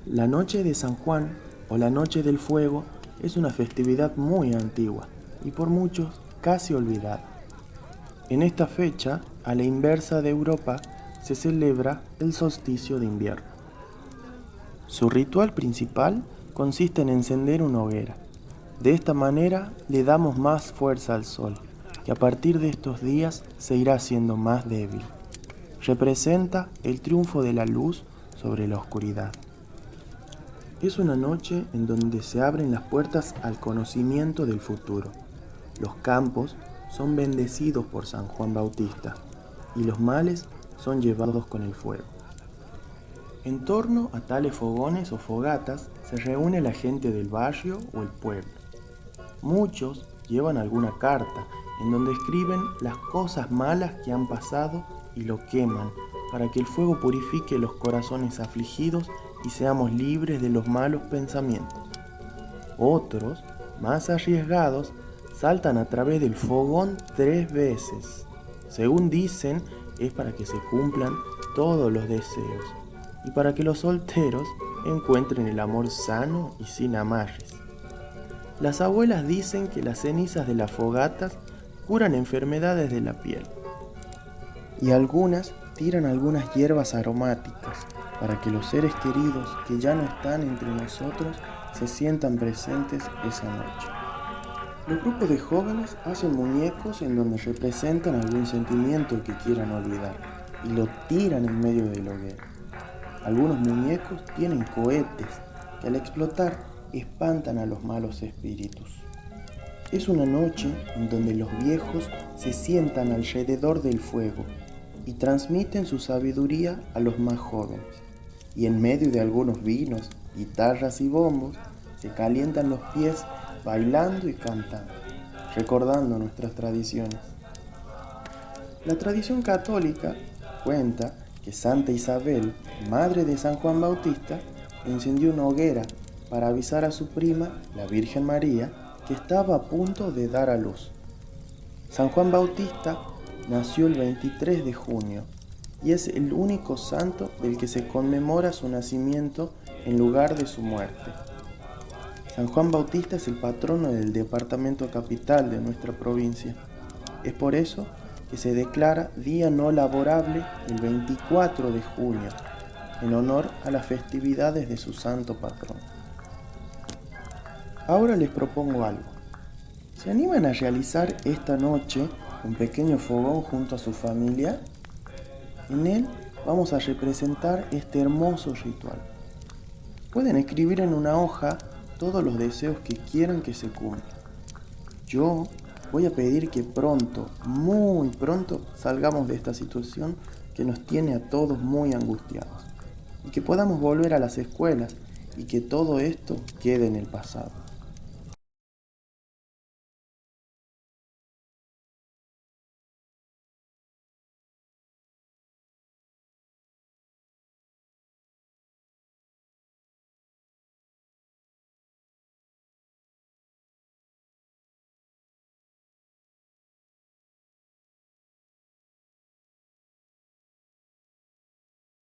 La Noche de San Juan o la Noche del Fuego es una festividad muy antigua y por muchos casi olvidada. En esta fecha, a la inversa de Europa, se celebra el solsticio de invierno. Su ritual principal consiste en encender una hoguera. De esta manera le damos más fuerza al sol, que a partir de estos días se irá haciendo más débil. Representa el triunfo de la luz sobre la oscuridad. Es una noche en donde se abren las puertas al conocimiento del futuro. Los campos son bendecidos por San Juan Bautista y los males son llevados con el fuego. En torno a tales fogones o fogatas se reúne la gente del barrio o el pueblo. Muchos llevan alguna carta en donde escriben las cosas malas que han pasado y lo queman para que el fuego purifique los corazones afligidos y seamos libres de los malos pensamientos. Otros, más arriesgados, saltan a través del fogón 3 veces. Según dicen, es para que se cumplan todos los deseos y para que los solteros encuentren el amor sano y sin amarres. Las abuelas dicen que las cenizas de las fogatas curan enfermedades de la piel. Y algunas tiran algunas hierbas aromáticas para que los seres queridos que ya no están entre nosotros se sientan presentes esa noche. Los grupos de jóvenes hacen muñecos en donde representan algún sentimiento que quieran olvidar y lo tiran en medio del hoguera. Algunos muñecos tienen cohetes que al explotar espantan a los malos espíritus. Es una noche en donde los viejos se sientan alrededor del fuego y transmiten su sabiduría a los más jóvenes. Y en medio de algunos vinos, guitarras y bombos, se calientan los pies bailando y cantando, recordando nuestras tradiciones. La tradición católica cuenta que Santa Isabel, madre de San Juan Bautista, encendió una hoguera para avisar a su prima, la Virgen María, que estaba a punto de dar a luz. San Juan Bautista nació el 23 de junio y es el único santo del que se conmemora su nacimiento en lugar de su muerte. San Juan Bautista es el patrono del departamento capital de nuestra provincia. Es por eso que se declara día no laborable el 24 de junio, en honor a las festividades de su santo patrón. Ahora les propongo algo. ¿Se animan a realizar esta noche un pequeño fogón junto a su familia? En él vamos a representar este hermoso ritual. Pueden escribir en una hoja todos los deseos que quieran que se cumplan. Yo voy a pedir que pronto, muy pronto, salgamos de esta situación que nos tiene a todos muy angustiados y que podamos volver a las escuelas y que todo esto quede en el pasado.